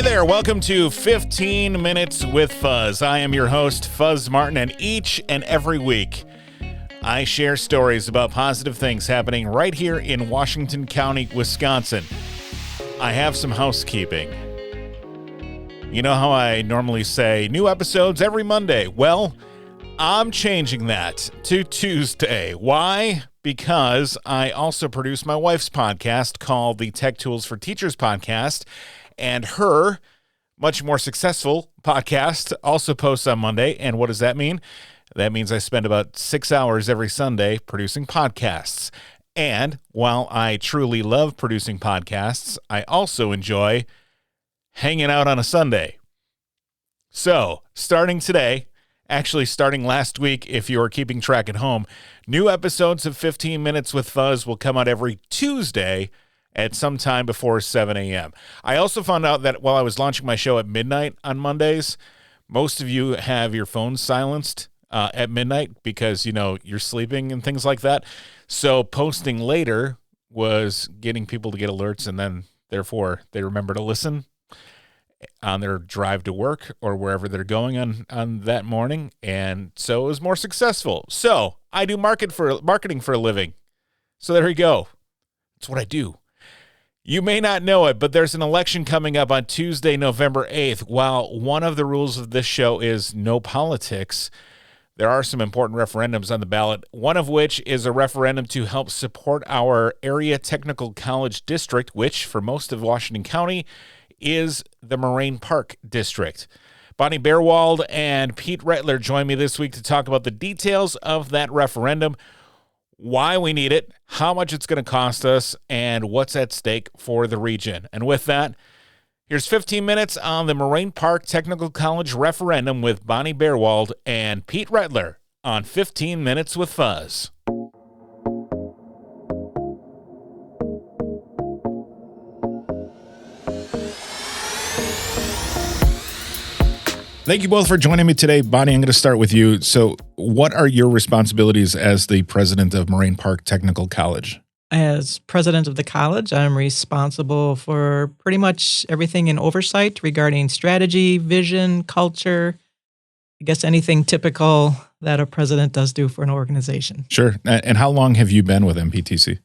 Hey there, welcome to 15 Minutes with Fuzz. I am your host, Fuzz Martin, and each and every week, I share stories about positive things happening right here in Washington County, Wisconsin. I have some housekeeping. You know how I normally say new episodes every Monday? Well, I'm changing that to Tuesday. Why? Because I also produce my wife's podcast called the Tech Tools for Teachers podcast, and her much more successful podcast also posts on Monday. And what does that mean? That means I spend about 6 hours every Sunday producing podcasts. And while I truly love producing podcasts, I also enjoy hanging out on a Sunday. So, starting today, actually starting last week, if you are keeping track at home, new episodes of 15 Minutes with Fuzz will come out every Tuesday at some time before 7 a.m. I also found out that while I was launching my show at midnight on Mondays, most of you have your phones silenced at midnight because, you know, you're sleeping and things like that. So posting later was getting people to get alerts, and then therefore they remember to listen on their drive to work or wherever they're going on that morning. And so it was more successful. So I do marketing for a living. So there you go. That's what I do. You may not know it, but there's an election coming up on Tuesday, November 8th. While one of the rules of this show is no politics, there are some important referendums on the ballot, one of which is a referendum to help support our area technical college district, which for most of Washington County is the Moraine Park district. Bonnie Baerwald and Pete Rettler join me this week to talk about the details of that referendum, why we need it, how much it's going to cost us, and what's at stake for the region. And with that, here's 15 minutes on the Moraine Park Technical College referendum with Bonnie Baerwald and Pete Rettler on 15 Minutes with Fuzz. Thank you both for joining me today. Bonnie, I'm going to start with you. So what are your responsibilities as the president of Moraine Park Technical College? As president of the college, I'm responsible for pretty much everything in oversight regarding strategy, vision, culture, I guess anything typical that a president does do for an organization. Sure. And how long have you been with MPTC?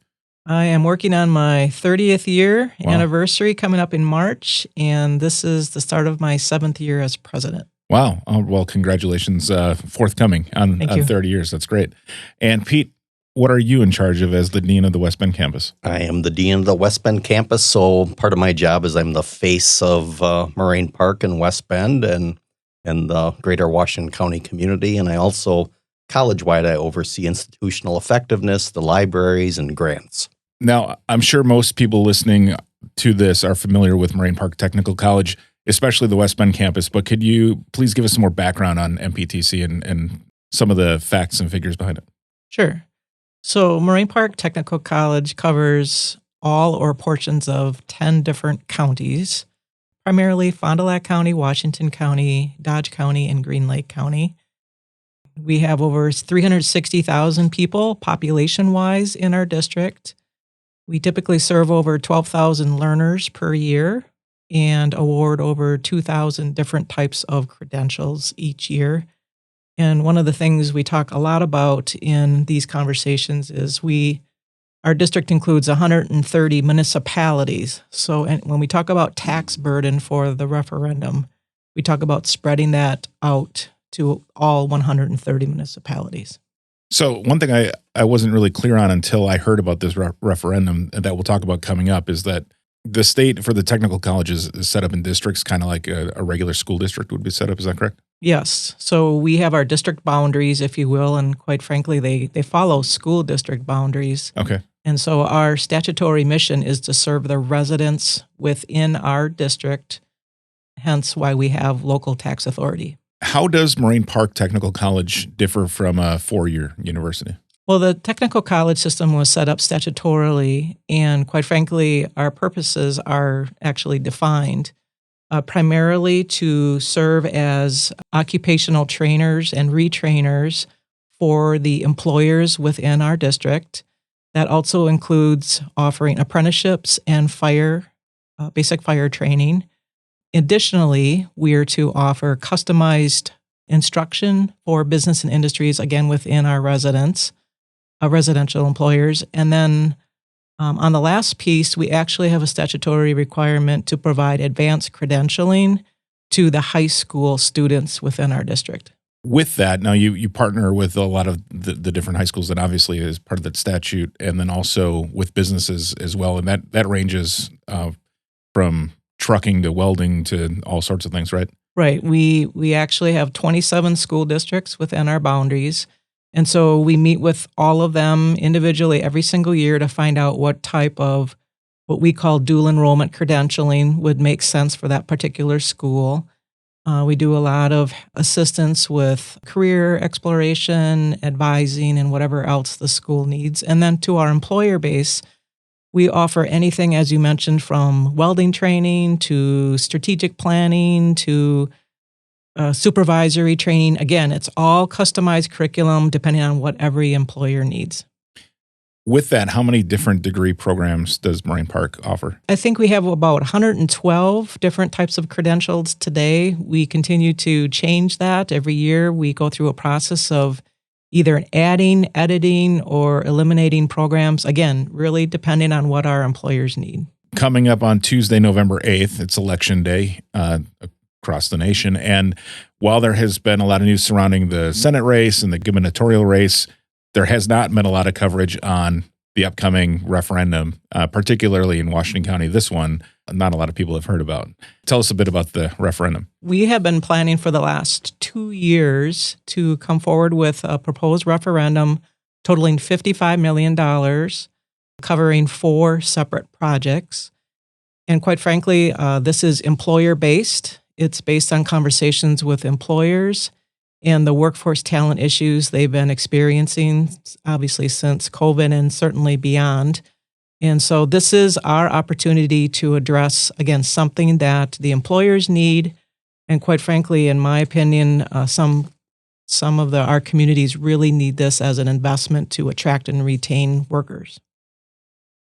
I am working on my 30th year anniversary coming up in March, and this is the start of my 7th year as president. Wow. Oh, well, congratulations forthcoming on 30 years. That's great. And Pete, what are you in charge of as the dean of the West Bend campus? I am the dean of the West Bend campus, so part of my job is I'm the face of Moraine Park and West Bend and the greater Washington County community, and I also, college-wide, I oversee institutional effectiveness, the libraries, and grants. Now, I'm sure most people listening to this are familiar with Moraine Park Technical College, especially the West Bend campus, but could you please give us some more background on MPTC and some of the facts and figures behind it? Sure. So Moraine Park Technical College covers all or portions of 10 different counties, primarily Fond du Lac County, Washington County, Dodge County, and Green Lake County. We have over 360,000 people population-wise in our district. We typically serve over 12,000 learners per year and award over 2,000 different types of credentials each year. And one of the things we talk a lot about in these conversations is our district includes 130 municipalities. So when we talk about tax burden for the referendum, we talk about spreading that out to all 130 municipalities. So one thing I wasn't really clear on until I heard about this referendum that we'll talk about coming up is that the state for the technical colleges is set up in districts, kind of like a regular school district would be set up. Is that correct? Yes. So we have our district boundaries, if you will, and quite frankly, they follow school district boundaries. Okay. And so our statutory mission is to serve the residents within our district, hence why we have local tax authority. How does Moraine Park Technical College differ from a four-year university? Well, the technical college system was set up statutorily, and quite frankly, our purposes are actually defined primarily to serve as occupational trainers and retrainers for the employers within our district. That also includes offering apprenticeships and basic fire training, Additionally, we are to offer customized instruction for business and industries, again, within our residential employers. And then on the last piece, we actually have a statutory requirement to provide advanced credentialing to the high school students within our district. With that, now you partner with a lot of the different high schools that obviously is part of that statute, and then also with businesses as well. And that ranges from trucking to welding to all sorts of things, right? Right. We actually have 27 school districts within our boundaries. And so we meet with all of them individually every single year to find out what type of what we call dual enrollment credentialing would make sense for that particular school. We do a lot of assistance with career exploration, advising, and whatever else the school needs. And then to our employer base, we offer anything, as you mentioned, from welding training to strategic planning to supervisory training. Again, it's all customized curriculum depending on what every employer needs. With that, how many different degree programs does Moraine Park offer? I think we have about 112 different types of credentials today. We continue to change that every year. We go through a process of either adding, editing, or eliminating programs, again, really depending on what our employers need. Coming up on Tuesday, November 8th, it's Election Day across the nation. And while there has been a lot of news surrounding the Senate race and the gubernatorial race, there has not been a lot of coverage on the upcoming referendum, particularly in Washington County. This one, not a lot of people have heard about. Tell us a bit about the referendum. We have been planning for the last 2 years to come forward with a proposed referendum totaling $55 million, covering 4 separate projects. And quite frankly, this is employer-based. It's based on conversations with employers and the workforce talent issues they've been experiencing, obviously, since COVID and certainly beyond. And so this is our opportunity to address, again, something that the employers need. And quite frankly, in my opinion, some of our communities really need this as an investment to attract and retain workers.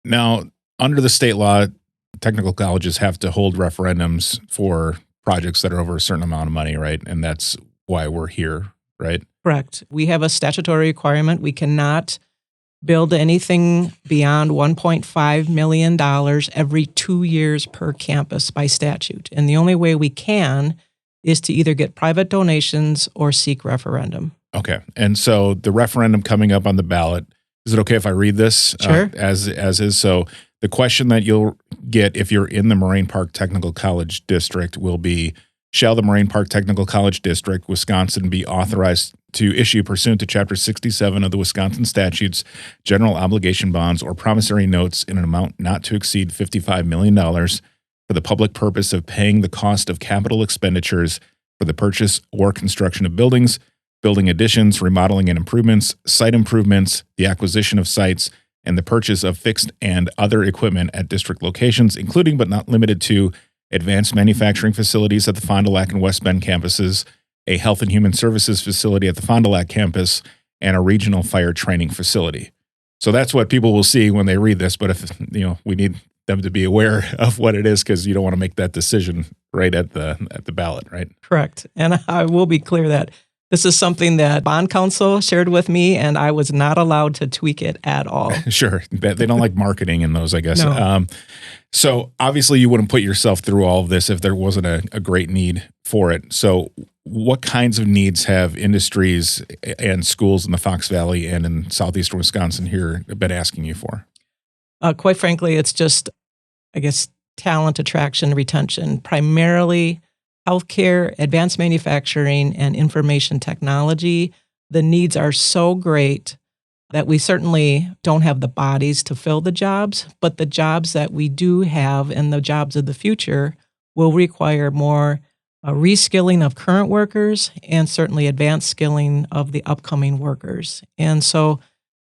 Now, under the state law, technical colleges have to hold referendums for projects that are over a certain amount of money, right? And that's why we're here, right? Correct. We have a statutory requirement. We cannot build anything beyond $1.5 million every 2 years per campus by statute. And the only way we can is to either get private donations or seek referendum. Okay. And so the referendum coming up on the ballot, is it okay if I read this? Sure. As is? So the question that you'll get if you're in the Moraine Park Technical College District will be, shall the Moraine Park Technical College District, Wisconsin, be authorized to issue pursuant to Chapter 67 of the Wisconsin Statutes, general obligation bonds or promissory notes in an amount not to exceed $55 million for the public purpose of paying the cost of capital expenditures for the purchase or construction of buildings, building additions, remodeling and improvements, site improvements, the acquisition of sites, and the purchase of fixed and other equipment at district locations, including but not limited to advanced manufacturing facilities at the Fond du Lac and West Bend campuses, a health and human services facility at the Fond du Lac campus, and a regional fire training facility. So that's what people will see when they read this. But if we need them to be aware of what it is, because you don't want to make that decision right at the ballot, right? Correct. And I will be clear that this is something that bond counsel shared with me, and I was not allowed to tweak it at all. Sure. They don't like marketing in those, I guess. No. So obviously you wouldn't put yourself through all of this if there wasn't a great need for it. So what kinds of needs have industries and schools in the Fox Valley and in southeastern Wisconsin here been asking you for? Quite frankly, it's just, I guess, talent attraction, retention, primarily healthcare, advanced manufacturing, and information technology. The needs are so great that we certainly don't have the bodies to fill the jobs, but the jobs that we do have and the jobs of the future will require more reskilling of current workers and certainly advanced skilling of the upcoming workers. And so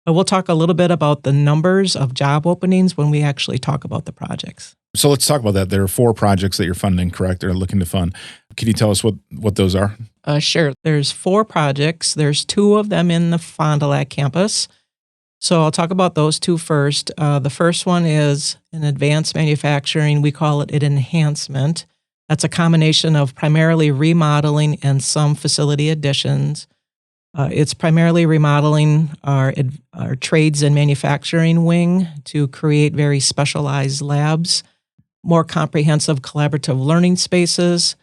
we'll talk a little bit about the numbers of job openings when we actually talk about the projects. So let's talk about that. There are 4 projects that you're funding, correct? Or looking to fund. Can you tell us what those are? Sure. There's 4 projects. There's 2 of them in the Fond du Lac campus. So I'll talk about those 2 first. The first one is an advanced manufacturing. We call it an enhancement. That's a combination of primarily remodeling and some facility additions. It's primarily remodeling our trades and manufacturing wing to create very specialized labs, more comprehensive collaborative learning spaces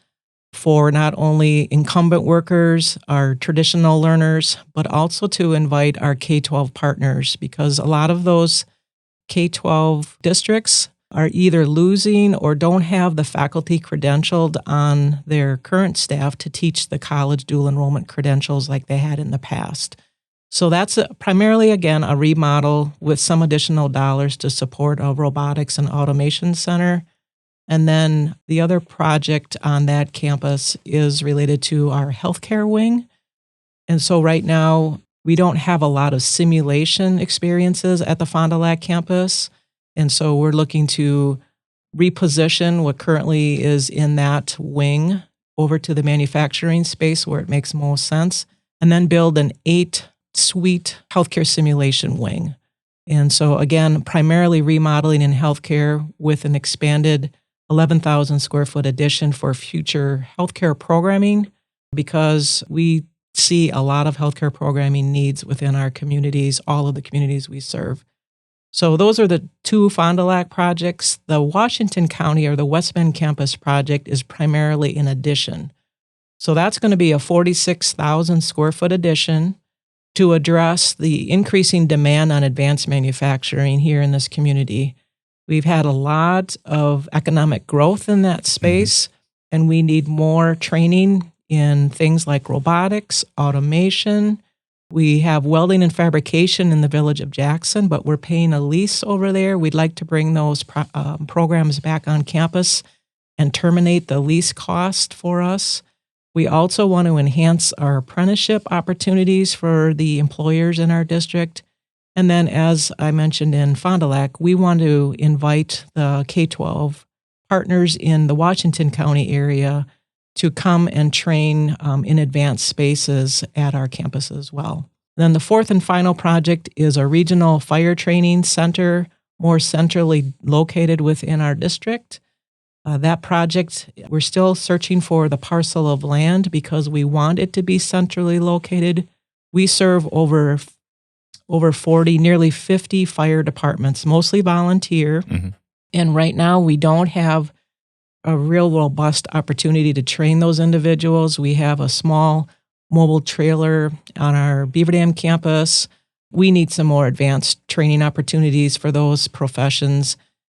for not only incumbent workers, our traditional learners, but also to invite our K-12 partners, because a lot of those K-12 districts are either losing or don't have the faculty credentialed on their current staff to teach the college dual enrollment credentials like they had in the past. So that's primarily, again, a remodel with some additional dollars to support a robotics and automation center. And then the other project on that campus is related to our healthcare wing. And so right now, we don't have a lot of simulation experiences at the Fond du Lac campus. And so we're looking to reposition what currently is in that wing over to the manufacturing space where it makes most sense, and then build an 8-suite healthcare simulation wing. And so again, primarily remodeling in healthcare with an expanded 11,000 square foot addition for future healthcare programming, because we see a lot of healthcare programming needs within our communities, all of the communities we serve. So those are the two Fond du Lac projects. The Washington County or the West Bend campus project is primarily an addition. So that's going to be a 46,000 square foot addition to address the increasing demand on advanced manufacturing here in this community. We've had a lot of economic growth in that space, and we need more training in things like robotics, automation. We have welding and fabrication in the village of Jackson, but we're paying a lease over there. We'd like to bring those programs back on campus and terminate the lease cost for us. We also want to enhance our apprenticeship opportunities for the employers in our district. And then, as I mentioned in Fond du Lac, we want to invite the K-12 partners in the Washington County area to come and train in advanced spaces at our campus as well. Then the fourth and final project is a regional fire training center, more centrally located within our district. That project, we're still searching for the parcel of land because we want it to be centrally located. We serve over 40, nearly 50 fire departments, mostly volunteer. And right now we don't have a real robust opportunity to train those individuals. We have a small mobile trailer on our Beaver Dam campus. We need some more advanced training opportunities for those professions.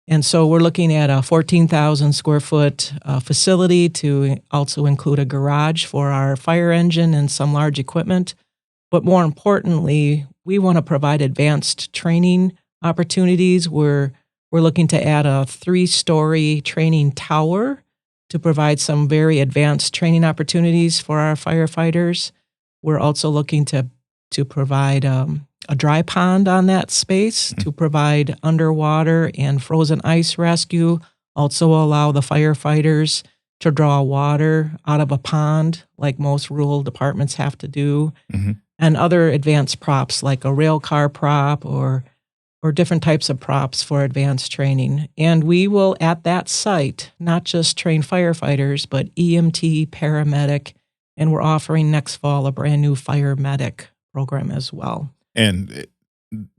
And so we're looking at a 14,000 square foot facility to also include a garage for our fire engine and some large equipment. But more importantly, we want to provide advanced training opportunities. We're looking to add a 3-story training tower to provide some very advanced training opportunities for our firefighters. We're also looking to provide a dry pond on that space to provide underwater and frozen ice rescue, also allow the firefighters to draw water out of a pond like most rural departments have to do, and other advanced props like a rail car prop or different types of props for advanced training. And we will, at that site, not just train firefighters, but EMT, paramedic, and we're offering next fall a brand new fire medic program as well. And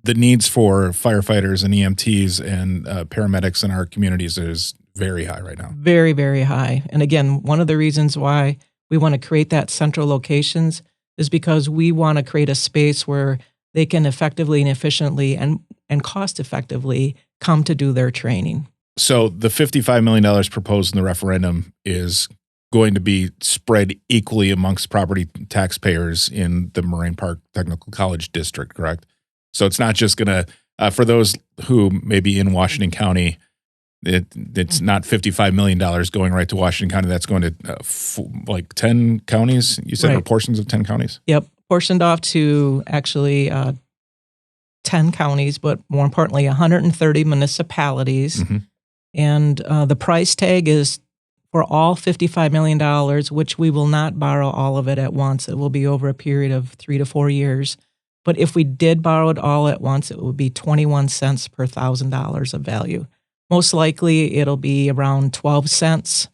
the needs for firefighters and EMTs and paramedics in our communities is very high right now. Very, very high. And again, one of the reasons why we want to create that central locations is because we want to create a space where they can effectively and efficiently and cost effectively come to do their training. So the $55 million proposed in the referendum is going to be spread equally amongst property taxpayers in the Moraine Park Technical College district, correct? So it's not just going to, for those who may be in Washington County, it's not $55 million going right to Washington County. That's going to like 10 counties, you said, right, or portions of 10 counties? Yep, portioned off to actually 10 counties, but more importantly, 130 municipalities. And the price tag is for all $55 million, which we will not borrow all of it at once. It will be over a period of 3 to 4 years. But if we did borrow it all at once, it would be 21 cents per $1,000 of value. Most likely, it'll be around 12 cents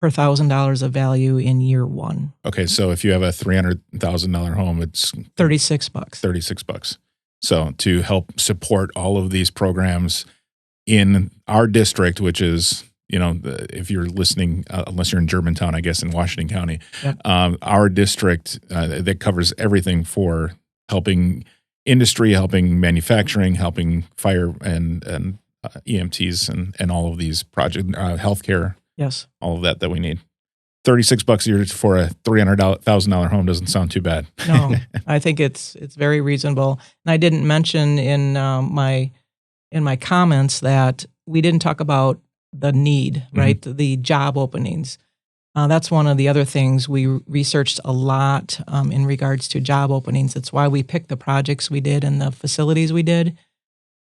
per $1,000 of value in year one. Okay, so if you have a $300,000 home, it's $36. $36. So to help support all of these programs in our district, which is, if you're listening, unless you're in Germantown, I guess in Washington County, Yep. Our district that covers everything for helping industry, helping manufacturing, helping fire and EMTs and all of these projects, healthcare. Yes. All of that we need. $36 a year for a $300,000 home doesn't sound too bad. No, I think it's very reasonable. And I didn't mention in my comments that we didn't talk about the need, right? Mm-hmm. The job openings. That's one of the other things we researched a lot in regards to job openings. That's why we picked the projects we did and the facilities we did.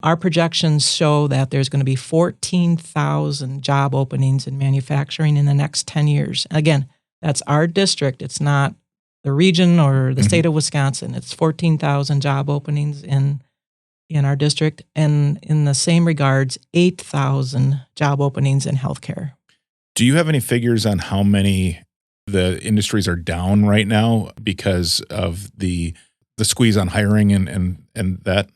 Our projections show that there's going to be 14,000 job openings in manufacturing in the next 10 years. Again, that's our district. It's not the region or the state of Wisconsin. It's 14,000 job openings in our district. And in the same regards, 8,000 job openings in healthcare. Do you have any figures on how many the industries are down right now because of the squeeze on hiring and that?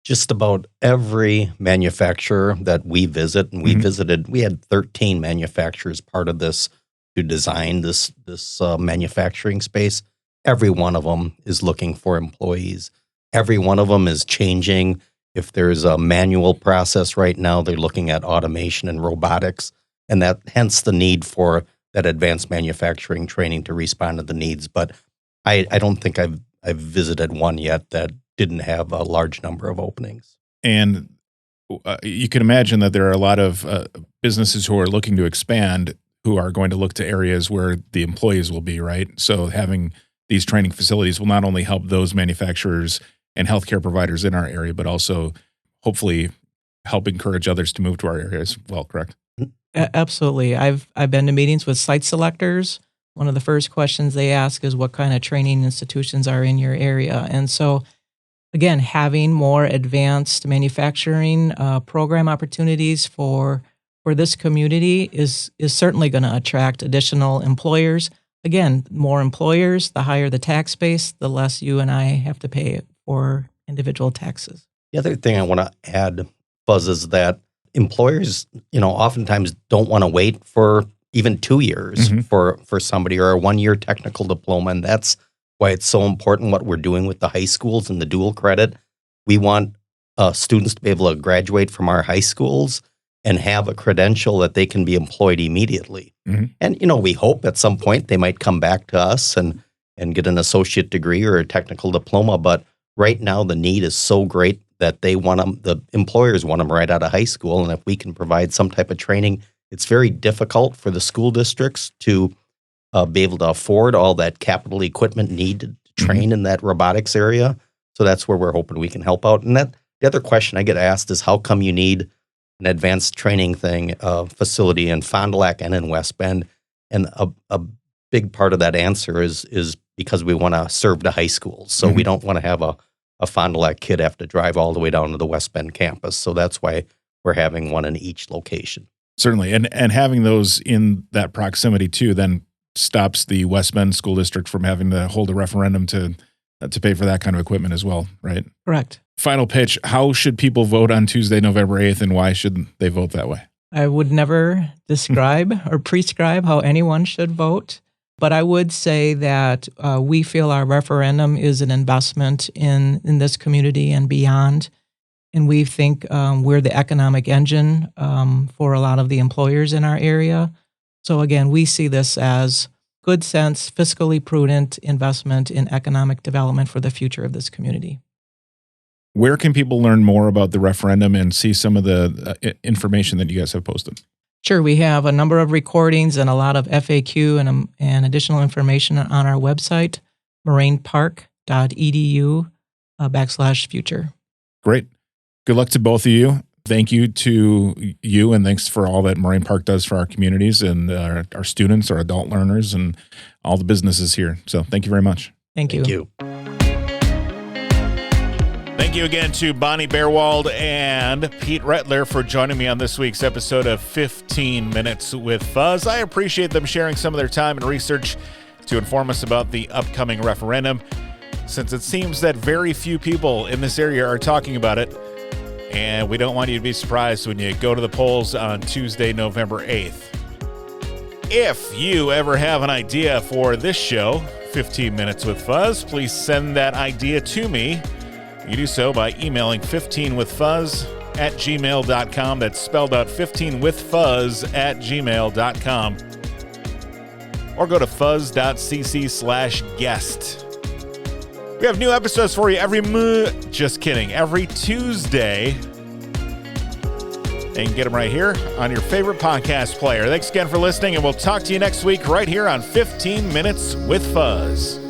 Just about every manufacturer that we visit, and we had 13 manufacturers part of this to design this manufacturing space. Every one of them is looking for employees. Every one of them is changing. If there's a manual process right now, they're looking at automation and robotics, and that hence the need for that advanced manufacturing training to respond to the needs. But I don't think I've visited one yet that didn't have a large number of openings. And you can imagine that there are a lot of businesses who are looking to expand who are going to look to areas where the employees will be, right? So having these training facilities will not only help those manufacturers and healthcare providers in our area, but also hopefully help encourage others to move to our area as well, correct? Absolutely. I've been to meetings with site selectors. One of the first questions they ask is what kind of training institutions are in your area. And so again, having more advanced manufacturing program opportunities for this community is certainly going to attract additional employers. Again, more employers, the higher the tax base, the less you and I have to pay for individual taxes. The other thing I want to add, Buzz, is that employers, oftentimes don't want to wait for even 2 years for somebody or a 1-year technical diploma, and that's why it's so important what we're doing with the high schools and the dual credit. We want students to be able to graduate from our high schools and have a credential that they can be employed immediately. And, we hope at some point they might come back to us and get an associate degree or a technical diploma. But right now the need is so great that they want them, the employers want them right out of high school. And if we can provide some type of training, it's very difficult for the school districts to be able to afford all that capital equipment needed to train in that robotics area. So that's where we're hoping we can help out. And that the other question I get asked is, how come you need an advanced training facility in Fond du Lac and in West Bend? And a big part of that answer is because we want to serve the high schools. So we don't want to have a Fond du Lac kid have to drive all the way down to the West Bend campus. So that's why we're having one in each location. Certainly. And having those in that proximity too, then stops the West Bend School District from having to hold a referendum to pay for that kind of equipment as well, right? Correct. Final pitch. How should people vote on Tuesday, November 8th, and why should they vote that way? I would never describe or prescribe how anyone should vote, but I would say that we feel our referendum is an investment in this community and beyond. And we think we're the economic engine for a lot of the employers in our area. So again, we see this as good sense, fiscally prudent investment in economic development for the future of this community. Where can people learn more about the referendum and see some of the information that you guys have posted? Sure, we have a number of recordings and a lot of FAQ and additional information on our website, morainepark.edu/future. Great. Good luck to both of you. Thank you to you, and thanks for all that Moraine Park does for our communities and our students, our adult learners, and all the businesses here. So thank you very much. Thank you. Thank you. Thank Thank you again to Bonnie Baerwald and Pete Rettler for joining me on this week's episode of 15 Minutes with Fuzz. I appreciate them sharing some of their time and research to inform us about the upcoming referendum, since it seems that very few people in this area are talking about it, and we don't want you to be surprised when you go to the polls on Tuesday, November 8th. If you ever have an idea for this show, 15 Minutes with Fuzz, please send that idea to me. You do so by emailing 15withfuzz@gmail.com. That's spelled out 15withfuzz@gmail.com. Or go to fuzz.cc/guest. We have new episodes for you every Tuesday. And you can get them right here on your favorite podcast player. Thanks again for listening, and we'll talk to you next week right here on 15 Minutes with Fuzz.